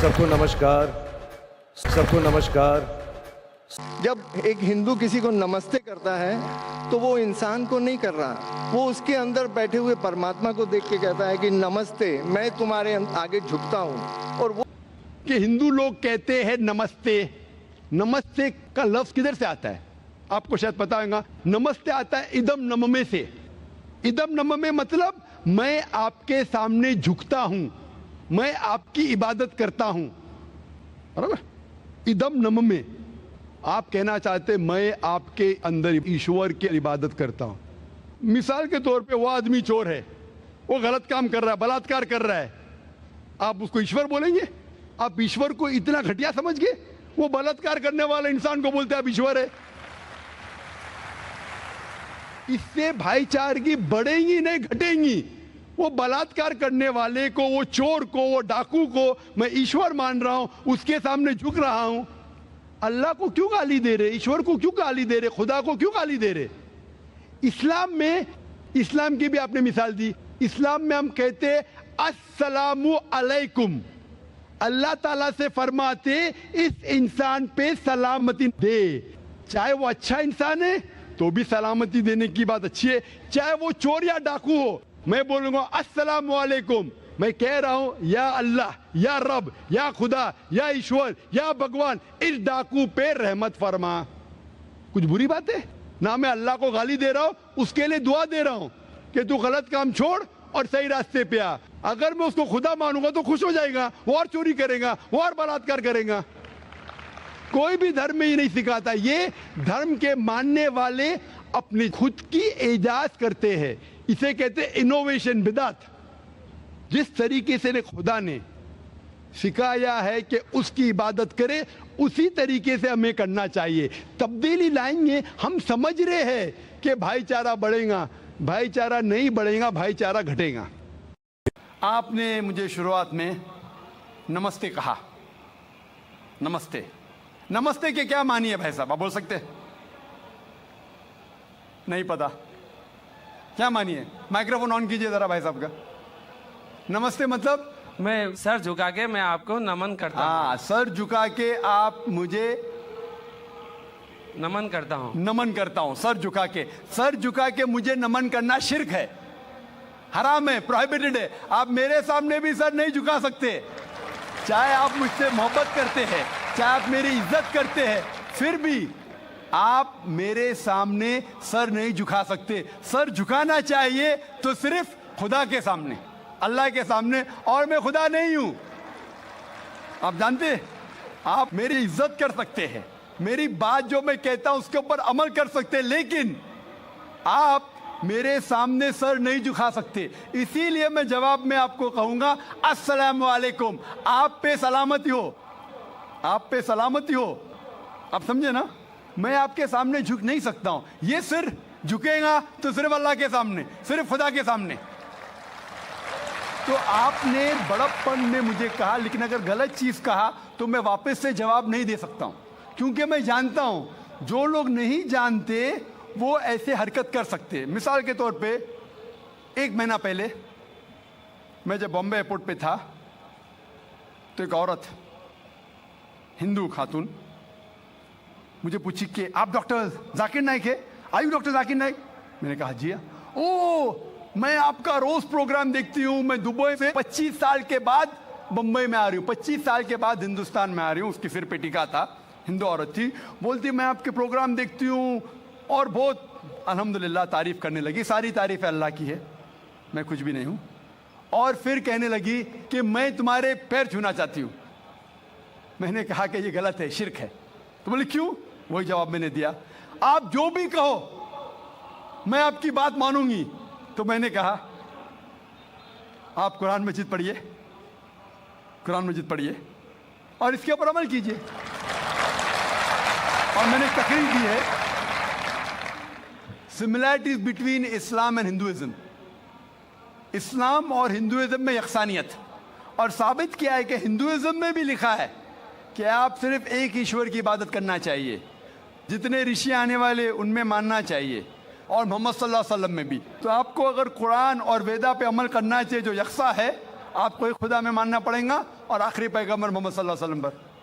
सबको नमस्कार, सबको नमस्कार। जब एक हिंदू किसी को नमस्ते करता है तो वो इंसान को नहीं कर रहा, वो उसके अंदर बैठे हुए परमात्मा को देख के कहता है कि नमस्ते, मैं तुम्हारे आगे झुकता हूँ। और वो कि हिंदू लोग कहते हैं नमस्ते, नमस्ते का लफ्ज किधर से आता है आपको शायद पता होगा। नमस्ते आता है इदम नममे से। इदम नममे मतलब मैं आपके सामने झुकता हूं, मैं आपकी इबादत करता हूं, बराबर। इदम नममे आप कहना चाहते मैं आपके अंदर ईश्वर की इबादत करता हूं। मिसाल के तौर पे वो आदमी चोर है, वो गलत काम कर रहा है, बलात्कार कर रहा है, आप उसको ईश्वर बोलेंगे? आप ईश्वर को इतना घटिया समझ गए? वो बलात्कार करने वाले इंसान को बोलते आप ईश्वर है। इससे भाईचारगी बढ़ेगी नहीं घटेगी। वो बलात्कार करने वाले को, वो चोर को, वो डाकू को मैं ईश्वर मान रहा हूं, उसके सामने झुक रहा हूं। अल्लाह को क्यों गाली दे रहे, ईश्वर को क्यों गाली दे रहे, खुदा को क्यों गाली दे रहे? इस्लाम में, इस्लाम की भी आपने मिसाल दी, इस्लाम में हम कहते अस्सलामु अलैकुम। अल्लाह ताला से फरमाते इस इंसान पे सलामती दे। चाहे वो अच्छा इंसान है तो भी सलामती देने की बात अच्छी है, चाहे वो चोर या डाकू हो। मैं बोलूंगा अस्सलामु अलैकुम, मैं कह रहा हूं या अल्लाह, या रब, या खुदा, या ईश्वर, या भगवान, इस डाकू पे रहमत फरमा। कुछ बुरी बात है ना? मैं अल्लाह को गाली दे रहा हूं, उसके लिए दुआ दे रहा हूं कि तू गलत काम छोड़ और सही रास्ते पे आ। अगर मैं उसको खुदा मानूंगा तो खुश हो जाएगा, वो और चोरी करेगा, वो और बलात्कार करेगा। कोई भी धर्म में ये नहीं सिखाता। ये धर्म के मानने वाले अपनी खुद की इजाद करते हैं, इसे कहते हैं इनोवेशन, बिदात। जिस तरीके से खुदा ने सिखाया है कि उसकी इबादत करे, उसी तरीके से हमें करना चाहिए। तब्दीली लाएंगे, हम समझ रहे हैं कि भाईचारा बढ़ेगा, भाईचारा नहीं बढ़ेगा, भाईचारा घटेगा। आपने मुझे शुरुआत में नमस्ते कहा। नमस्ते, नमस्ते के क्या मानी है भाई साहब, आप बोल सकते हैं? नहीं पता क्या मानी है? माइक्रोफोन ऑन कीजिए जरा भाई साहब का। नमस्ते मतलब मैं सर झुका के मैं आपको नमन करता हूँ। हाँ, सर झुका के आप मुझे नमन करता हूँ। नमन करता हूं। सर झुका के, सर झुका के मुझे नमन करना शिर्क है, हराम है, प्रोहिबिटेड है। आप मेरे सामने भी सर नहीं झुका सकते, चाहे आप मुझसे मोहब्बत करते हैं, चाहे आप मेरी इज्जत करते हैं, फिर भी आप मेरे सामने सर नहीं झुका सकते। सर झुकाना चाहिए तो सिर्फ खुदा के सामने, अल्लाह के सामने, और मैं खुदा नहीं हूं। आप जानते हैं, आप मेरी इज्जत कर सकते हैं, मेरी बात जो मैं कहता हूं उसके ऊपर अमल कर सकते हैं, लेकिन आप मेरे सामने सर नहीं झुका सकते। इसीलिए मैं जवाब में आपको कहूंगा अस्सलामु अलैकुम, आप पे सलामती हो, आप पे सलामती हो। आप समझे ना? मैं आपके सामने झुक नहीं सकता हूं। ये सिर झुकेगा तो सिर्फ अल्लाह के सामने, सिर्फ खुदा के सामने। तो आपने बड़प्पन में मुझे कहा, लेकिन अगर गलत चीज कहा तो मैं वापस से जवाब नहीं दे सकता हूं, क्योंकि मैं जानता हूं जो लोग नहीं जानते वो ऐसे हरकत कर सकते हैं। मिसाल के तौर पे, 1 महीना पहले मैं जब बॉम्बे एयरपोर्ट पे था तो एक औरत, हिंदू खातून, मुझे पूछी कि आप डॉक्टर जाकिर नाइक है? आयु डॉक्टर जाकिर नाइक? मैंने कहा जी। ओ, मैं आपका रोज प्रोग्राम देखती हूँ, मैं दुबई से 25 साल के बाद बम्बई में आ रही हूँ, 25 साल के बाद हिंदुस्तान में आ रही हूँ। उसके सिर पे टीका था, हिंदू औरत थी, बोलती मैं आपके प्रोग्राम देखती हूँ और बहुत अल्हम्दुलिल्लाह तारीफ करने लगी। सारी तारीफ अल्लाह की है, मैं कुछ भी नहीं हूँ। और फिर कहने लगी कि मैं तुम्हारे पैर छूना चाहती हूँ। मैंने कहा कि ये गलत है, शिर्क है। तो बोले क्यों? वही जवाब मैंने दिया, आप जो भी कहो मैं आपकी बात मानूंगी। तो मैंने कहा आप कुरान मजीद पढ़िए, कुरान मजीद पढ़िए और इसके ऊपर अमल कीजिए। और मैंने तकरीर दी है similarities between Islam and Hinduism, इस्लाम और हिंदुइज्म में यकसानियत, और साबित किया है कि हिंदुइज्म में भी लिखा है कि आप सिर्फ एक ईश्वर की इबादत करना चाहिए, जितने ऋषि आने वाले उनमें मानना चाहिए, और मोहम्मद सल्लल्लाहु अलैहि वसल्लम में भी। तो आपको अगर कुरान और वेदा पे अमल करना चाहिए जो यकसा है, आपको एक खुदा में मानना पड़ेगा और आखिरी पैगंबर मोहम्मद सल्लल्लाहु अलैहि वसल्लम पर।